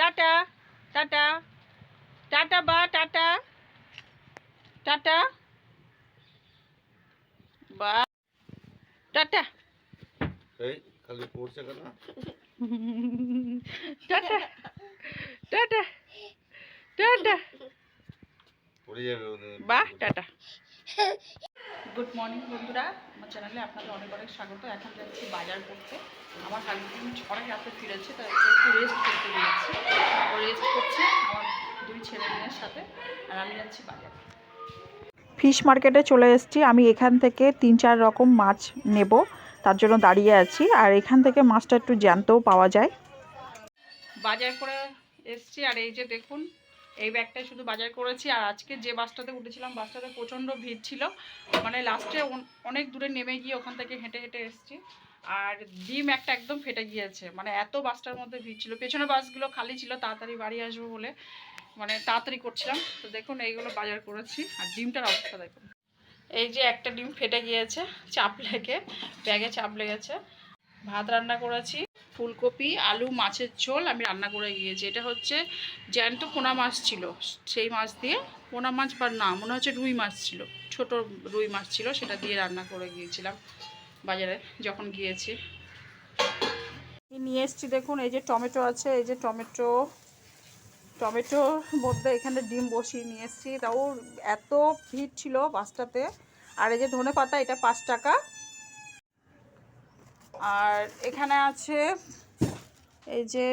Tata tata tata বা tata tata বা tata এই খালি পড়ছে কেন? টাটা টাটা টাটা পড়ে যাবে ওদের। বাহ টাটা। গুড মর্নিং বন্ধুরা, আমার চ্যানেলে আপনাদের অনেক অনেক স্বাগত। এখন যাচ্ছি বাজার করতে। আমার হাজবেন্ড অনেক রাতে ফিরেছে, তাই একটু রেস্ট করতে দিয়েছি। ও রেস্ট করছে আমার দুই ছেলে মেয়ের সাথে, আর আমি যাচ্ছি বাজার। ফিশ মার্কেটে চলে এসেছি। আমি এখান থেকে 3-4 রকম মাছ নেব, তার জন্য দাঁড়িয়ে আছি। আর এখান থেকে মাছটা একটু জ্যান্তও পাওয়া যায়। বাজার করে এসেছি, আর এই যে দেখুন, এই ব্যাগটাই শুধু বাজার করেছি। আর আজকে যে বাসটাতে উঠেছিলাম, বাসটাতে প্রচণ্ড ভিড় ছিল, মানে লাস্টে অনেক দূরে নেমে গিয়ে ওখান থেকে হেঁটে হেঁটে এসেছি। আর ডিম একটা একদম ফেটে গিয়েছে, মানে এত বাসটার মধ্যে ভিড় ছিল। পেছনে বাসগুলো খালি ছিল, তাড়াতাড়ি বাড়ি আসবো বলে মানে তাড়াতাড়ি করছিলাম। তো দেখুন এইগুলো বাজার করেছি, আর ডিমটার অবস্থা দেখুন। এই যে একটা ডিম ফেটে গিয়েছে, চাপ লেগে, ব্যাগে চাপ লেগেছে। ভাত রান্না করেছি, ফুলকপি আলু মাছের ঝোল আমি রান্না করে গিয়েছি। এটা হচ্ছে জ্যান্ত পোনা মাছ ছিল, সেই মাছ দিয়ে, পোনা মাছ বা না মনে হচ্ছে রুই মাছ ছিল, ছোট রুই মাছ ছিল, সেটা দিয়ে রান্না করে গিয়েছিলাম বাজারে যখন গিয়েছি। নিয়ে এসছি দেখুন, এই যে টমেটো আছে, এই যে টমেটোর মধ্যে এখানে ডিম বসিয়ে নিয়ে এসেছি। তাও এত ভিড় ছিল বাসটাতে। আর এই যে ধনে পাতা, এটা 5 টাকা। আর এখানে আছে এই যে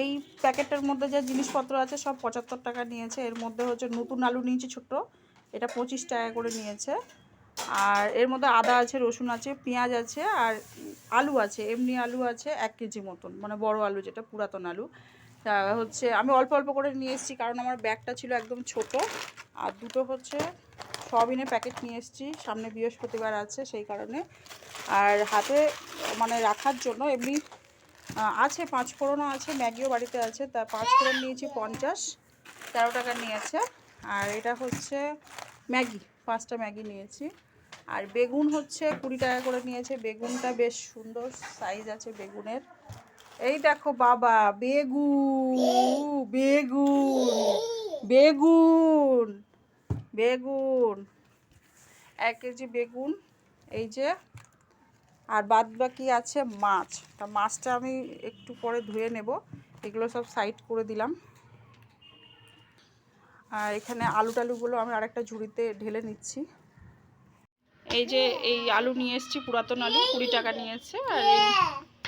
এই প্যাকেটের মধ্যে যে জিনিসপত্র আছে সব 75 টাকা নিয়েছে। এর মধ্যে হচ্ছে নতুন আলু নিয়েছি ছোট, এটা 25 টাকা করে নিয়েছে। আর এর মধ্যে আদা আছে, রসুন আছে, পেঁয়াজ আছে, আর আলু আছে, এমনি আলু আছে 1 কেজি মতন, মানে বড় আলু যেটা পুরাতন আলু। তা হচ্ছে আমি অল্প অল্প করে নিয়ে এসেছি, কারণ আমার ব্যাগটা ছিল একদম ছোট। আর দুটো হচ্ছে সয়াবিনের প্যাকেট নিয়ে এসেছি, সামনে বৃহস্পতিবার আছে সেই কারণে। আর হাতে মানে রাখার জন্য এমনি আছে 5 ফোড়নও আছে, ম্যাগিও বাড়িতে আছে। তা 5 ফোড়ন নিয়েছি 50, 13 টাকা নিয়েছে। আর এটা হচ্ছে ম্যাগি, 5টা ম্যাগি নিয়েছি। আর বেগুন হচ্ছে 20 টাকা করে নিয়েছে। বেগুনটা বেশ সুন্দর সাইজ আছে বেগুনের। এই দেখো বাবা, বেগুন বেগুন বেগুন 1 কেজি বেগুন, এই যে। আর বাদ বাকি আছে মাছ। তা মাছটা আমি একটু পরে ধুয়ে নেব, এগুলো সব সাইড করে দিলাম। আর এখানে আলু টালুগুলো আমি আরেকটা ঝুড়িতে ঢেলে নিচ্ছি। এই যে এই আলু নিয়ে এসেছি, পুরাতন আলু, 20 টাকা নিয়েছে। আর এই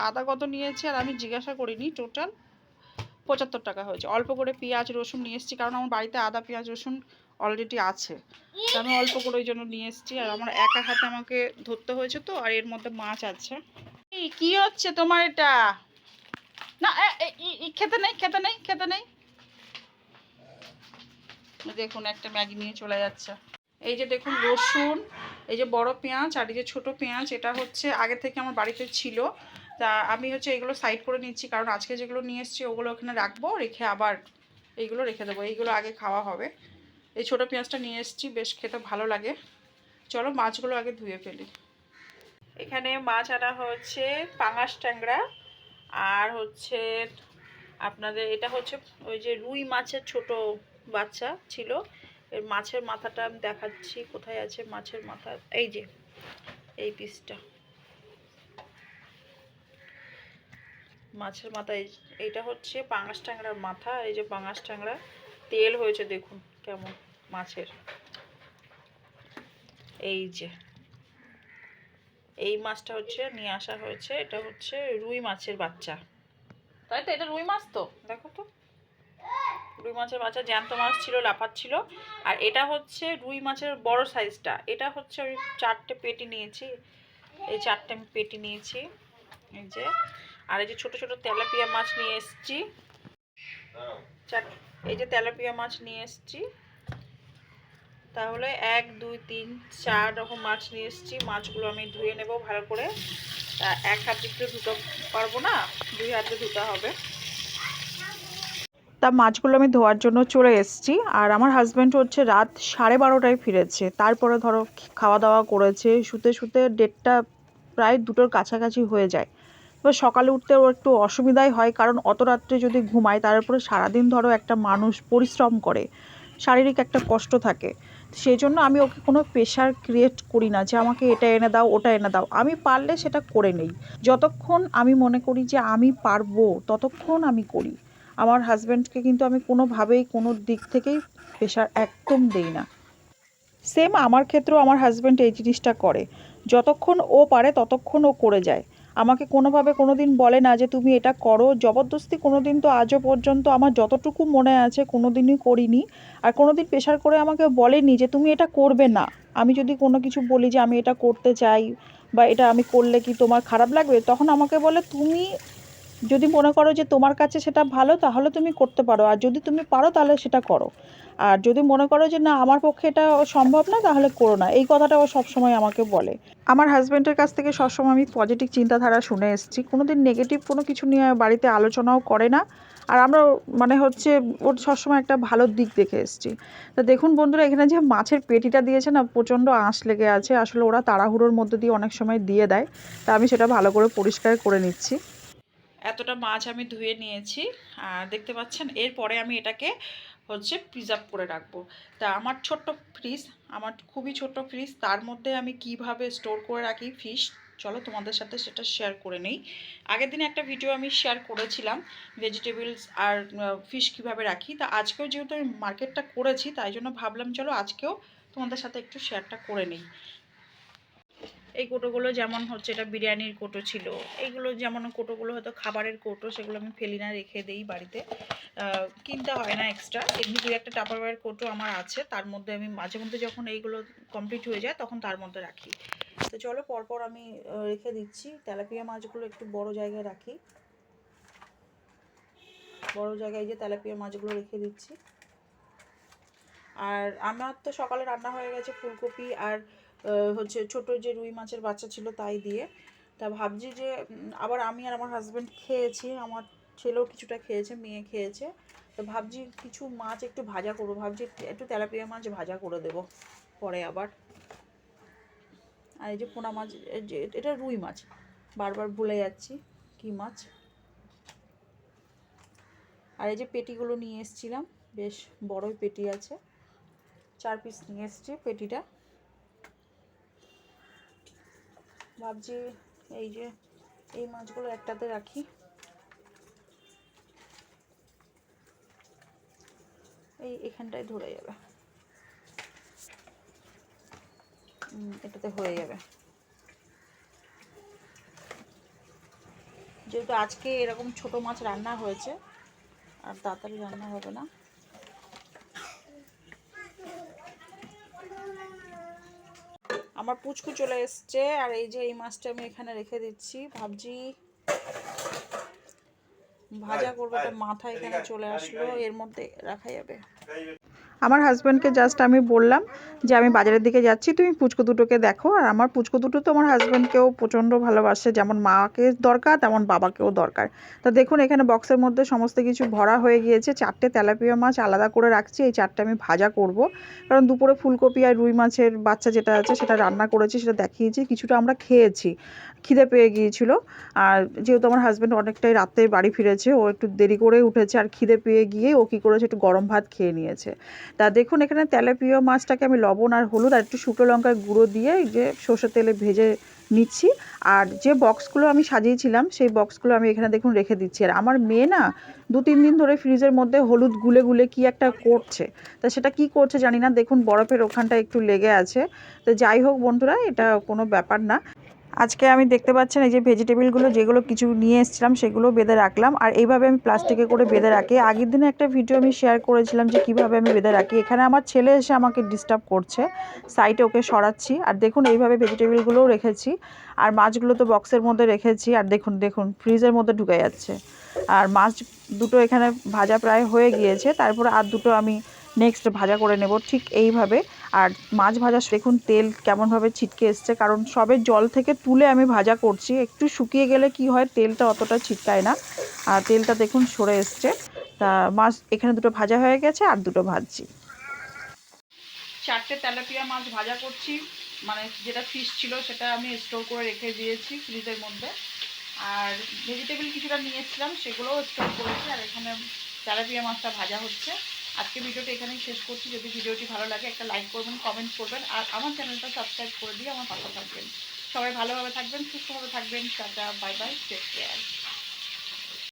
আদা কত নিয়েছে আর আমি জিজ্ঞাসা করিনি, টোটাল 75 টাকা হয়েছে। অল্প করে পেঁয়াজ রসুন নিয়ে এসেছি, কারণ আমার বাড়িতে আদা পেঁয়াজ রসুন অলরেডি আছে, তো আমি অল্প করে ওই জন্য নিয়ে এসেছি। আর আমার একা হাতে আমাকে ধরতে হয়েছে তো, আর এর মধ্যে মাছ আছে। কি হচ্ছে তোমার এটা? না খেতে নেই, খেতে নেই, খেতে নেই। দেখুন একটা ম্যাগি নিয়ে চলে যাচ্ছে। এই যে দেখুন রসুন, এই যে বড় পেঁয়াজ, আর এই যে ছোট পেঁয়াজ, এটা হচ্ছে আগে থেকে আমার বাড়িতে ছিল। তা আমি হচ্ছে এগুলো সাইড করে নিচ্ছি, কারণ আজকে যেগুলো নিয়ে এসেছি ওগুলো ওখানে রাখবো, রেখে আবার এইগুলো রেখে দেবো। এইগুলো আগে খাওয়া হবে। এই ছোট পেঁয়াজটা নিয়ে এসেছি, বেশ খেতে ভালো লাগে। চলো মাছগুলো আগে ধুয়ে ফেলি। এখানে মাছ আনা হচ্ছে পাঙাশ ট্যাংরা, আর হচ্ছে আপনাদের এটা হচ্ছে ওই যে রুই মাছের ছোট বাচ্চা ছিল। এর মাছের মাথাটা আমি দেখাচ্ছি, কোথায় আছে মাছের মাথা, এই যে এই পিসটা মাছের মাথা। এইটা হচ্ছে পাঙাশ ট্যাংরার মাথা। এই যে পাঙাশ ট্যাংরা তেল হয়েছে দেখুন কেমন মাছের। এই যে এই মাছটা হচ্ছে নিয়ে আসা হয়েছে, এটা হচ্ছে রুই মাছের বাচ্চা, তাই তো? এটা রুই মাছ তো, দেখো তো, রুই মাছের বাচ্চা, জ্যান্ত মাছ ছিল, লাফাচ্ছিল। আর এটা হচ্ছে রুই মাছের বড় সাইজটা। এটা হচ্ছে আমি 4টে পেটি নিয়েছি, এই 4টে আমি পেটি নিয়েছি। এই যে, আর এই যে ছোট ছোট তেলাপিয়া মাছ নিয়ে এসেছি, এই যে তেলাপিয়া মাছ নিয়ে এসেছি। তাহলে 1 2 3 4 রকম মাছ নিয়ে এসেছি। মাছগুলো আমি ধুয়ে নেব ভালো করে। তা এক হাতে তো ধুতে পারবো না, 2 হাতে ধুতে হবে। তা মাছগুলো আমি ধোয়ার জন্য চলে এসেছি। আর আমার হাজব্যান্ড হচ্ছে রাত 12:30টায় ফিরেছে। তারপরে ধরো খাওয়া দাওয়া করেছে, শুতে শুতে 1:30 প্রায় 2টোর কাছাকাছি হয়ে যায়। তো এবার সকালে উঠতে ওর একটু অসুবিধাই হয়, কারণ অত রাত্রে যদি ঘুমায় তার উপরে সারাদিন ধরো একটা মানুষ পরিশ্রম করে, শারীরিক একটা কষ্ট থাকে। সেই জন্য আমি ওকে কোনো প্রেশার ক্রিয়েট করি না যে আমাকে এটা এনে দাও ওটা এনে দাও, আমি পারলে সেটা করে নেই। যতক্ষণ আমি মনে করি যে আমি পারবো ততক্ষণ আমি করি। আমার হাজব্যান্ডকে কিন্তু আমি কোনোভাবেই কোনো দিক থেকেই প্রেশার একদম দেই না। সেম আমার ক্ষেত্রেও আমার হাজব্যান্ড এই জিনিসটা করে, যতক্ষণ ও পারে ততক্ষণ ও করে যায়। আমাকে কোনোভাবে কোনো দিন বলে না যে তুমি এটা করো, জবরদস্তি কোনো দিন তো আজও পর্যন্ত আমার যতটুকু মনে আছে কোনো দিনই করিনি। আর কোনো দিন প্রেশার করে আমাকে বলেনি যে তুমি এটা করবে না। আমি যদি কোনো কিছু বলি যে আমি এটা করতে চাই বা এটা আমি করলে কি তোমার খারাপ লাগবে, তখন আমাকে বলে তুমি যদি মনে করো যে তোমার কাছে সেটা ভালো তাহলে তুমি করতে পারো, আর যদি তুমি পারো তাহলে সেটা করো, আর যদি মনে করো যে না আমার পক্ষে এটা সম্ভব না তাহলে করো না। এই কথাটা ও সবসময় আমাকে বলে। আমার হাজব্যান্ডের কাছ থেকে সবসময় আমি পজিটিভ চিন্তাধারা শুনে এসেছি, কোনো দিন নেগেটিভ কোনো কিছু নিয়ে বাড়িতে আলোচনাও করে না। আর আমরা মানে হচ্ছে ওর সবসময় একটা ভালো দিক দেখে এসেছি। তো দেখুন বন্ধুরা, এখানে যে মাছের পেটিটা দিয়েছে না, প্রচণ্ড আঁশ লেগে আছে। আসলে ওরা তাড়াহুড়োর মধ্যে দিয়ে অনেক সময় দিয়ে দেয়, তা আমি সেটা ভালো করে পরিষ্কার করে নিচ্ছি। এতটা মাছ আমি ধুয়ে নিয়েছি, আর দেখতে পাচ্ছেন এরপরে আমি এটাকে হচ্ছে প্রিজার্ভ করে রাখবো। তা আমার ছোট্ট ফ্রিজ, আমার খুবই ছোট্ট ফ্রিজ, তার মধ্যে আমি কিভাবে স্টোর করে রাখি ফিশ, চলো তোমাদের সাথে সেটা শেয়ার করে নেই। আগের দিনে একটা ভিডিও আমি শেয়ার করেছিলাম ভেজিটেবলস আর ফিশ কিভাবে রাখি। তা আজকেও যেহেতু আমি মার্কেটটা করেছি তাই জন্য ভাবলাম চলো আজকেও তোমাদের সাথে একটু শেয়ারটা করে নিই। এই কোটোগুলো যেমন হচ্ছে এটা বিরিয়ানির কোটো ছিল, এইগুলো যেমন কোটোগুলো হয়তো খাবারের কোটো, সেগুলো আমি ফেলি না, রেখে দেই বাড়িতে, কিনতে হয় না এক্সট্রা। এমনি দুই একটা টাপারওয়্যার কোটো আমার আছে, তার মধ্যে আমি মাঝে মধ্যে যখন এইগুলো কমপ্লিট হয়ে যায় তখন তার মধ্যে রাখি। তো চলো পরপর আমি রেখে দিচ্ছি। তেলাপিয়া মাছগুলো একটু বড় জায়গায় রাখি, বড় জায়গায় যে তেলাপিয়া মাছগুলো রেখে দিচ্ছি। আর আমার তো সকালে রান্না হয়ে গেছে ফুলকপি আর হচ্ছে ছোট যে রুই মাছের বাচ্চা ছিল তাই দিয়ে। তা ভাবছি যে আবার আমি আর আমার হাজব্যান্ড খেয়েছি, আমার ছেলেও কিছুটা খেয়েছে, মেয়ে খেয়েছে। তো ভাবছি কিছু মাছ একটু ভাজা করবো, ভাবছি একটু তেলাপিয়া মাছ ভাজা করে দেবো পরে আবার। আর এই যে পোনা মাছ, যে এটা রুই মাছ, বারবার ভুলে যাচ্ছি কী মাছ। আর এই যে পেটিগুলো নিয়ে এসেছিলাম, বেশ বড়ই পেটি আছে, 4 পিস নিয়ে এসেছি পেটিটা। ভাবছি এই যে এই মাছগুলো একটাতে রাখি, এখানটায় ধরে যাবে, এটাতে হয়ে যাবে। যেহেতু আজকে এরকম ছোট মাছ রান্না হয়েছে আর তাড়াতাড়ি রান্না হবে না। আমার পুচকু চলে এসছে, আর এই যে এই মাছটা আমি এখানে রেখে দিচ্ছি, ভাবছি ভাজা করবো। একটা মাথা এখানে চলে আসলো, এর মধ্যে রাখা যাবে। আমার হাজব্যান্ডকে জাস্ট আমি বললাম যে আমি বাজারের দিকে যাচ্ছি, তুমি পুচকু দুটোকে দেখো। আর আমার পুচকু দুটো তো আমার হাজব্যান্ডকেও প্রচণ্ড ভালোবাসে, যেমন মাকে দরকার তেমন বাবাকেও দরকার। তা দেখুন এখানে বক্সের মধ্যে সমস্ত কিছু ভরা হয়ে গিয়েছে। 4টে তেলাপিয়া মাছ আলাদা করে রাখছি, এই 4টে আমি ভাজা করব। কারণ দুপুরে ফুলকপি আর রুই মাছের বাচ্চা যেটা আছে সেটা রান্না করেছি, সেটা দেখিয়েছি, কিছুটা আমরা খেয়েছি, খিদে পেয়ে গিয়েছিল। আর যেহেতু আমার হাজব্যান্ড অনেকটাই রাতে বাড়ি ফিরেছে, ও একটু দেরি করে উঠেছে, আর খিদে পেয়ে গিয়ে ও কী করেছে একটু গরম ভাত খেয়ে নিয়েছে। তা দেখুন এখানে তেলাপিয়া মাছটাকে আমি লবণ আর হলুদ আর একটু শুকনো লঙ্কার গুঁড়ো দিয়ে এই যে সর্ষের তেলে ভেজে নিচ্ছি। আর যে বক্সগুলো আমি সাজিয়েছিলাম সেই বক্সগুলো আমি এখানে দেখুন রেখে দিচ্ছি। আর আমার মেয়ে না 2-3 দিন ধরে ফ্রিজের মধ্যে হলুদ গুলে গুলে কি একটা করছে, তা সেটা কি করছে জানি না, দেখুন বরফের ওখানটা একটু লেগে আছে। তো যাই হোক বন্ধুরা, এটা কোনো ব্যাপার না। আজকে আমি দেখতে পাচ্ছেন এই যে ভেজিটেবলগুলো যেগুলো কিছু নিয়ে এসেছিলাম সেগুলো বেঁধে রাখলাম, আর এইভাবে আমি প্লাস্টিকে করে বেঁধে রাখি। আগের দিনে একটা ভিডিও আমি শেয়ার করেছিলাম যে কিভাবে আমি বেঁধে রাখি। এখানে আমার ছেলে এসে আমাকে ডিস্টার্ব করছে, সাইডে ওকে সরাচ্ছি। আর দেখুন এইভাবে ভেজিটেবলগুলোও রেখেছি, আর মাছগুলো তো বক্সের মধ্যে রেখেছি। আর দেখুন দেখুন ফ্রিজের মধ্যে ঢুকে যাচ্ছে। আর মাছ দুটো এখানে ভাজা প্রায় হয়ে গিয়েছে, তারপরে আর দুটো আমি নেক্সট ভাজা করে নেব ঠিক এইভাবে। আর মাছ ভাজা দেখুন তেল কেমনভাবে ছিটকে এসছে, কারণ সবে জল থেকে তুলে আমি ভাজা করছি, একটু শুকিয়ে গেলে কি হয় তেলটা অতটা ছিটকায় না। আর তেলটা দেখুন সরে এসছে। তা মাছ এখানে দুটো ভাজা হয়ে গেছে, আর দুটো ভাজছি। 4টে তেলাপিয়া মাছ ভাজা করছি, মানে যেটা ফিশ ছিল সেটা আমি স্টোর করে রেখে দিয়েছি ফ্রিজের মধ্যে। আর ভেজিটেবল কিছুটা নিয়ে এসেছিলাম, সেগুলোও স্টোর করেছি। আর এখানে তেলাপিয়া মাছটা ভাজা হচ্ছে। আজকে ভিডিওটা এখানেই শেষ করছি। যদি ভিডিওটি ভালো লাগে একটা লাইক করবেন, কমেন্ট করবেন, আর আমার চ্যানেলটা সাবস্ক্রাইব করে দিয়ে আমার পাশে থাকবেন। সবাই ভালোভাবে থাকবেন, সুস্থভাবে থাকবেন। Tata, bye bye, take care.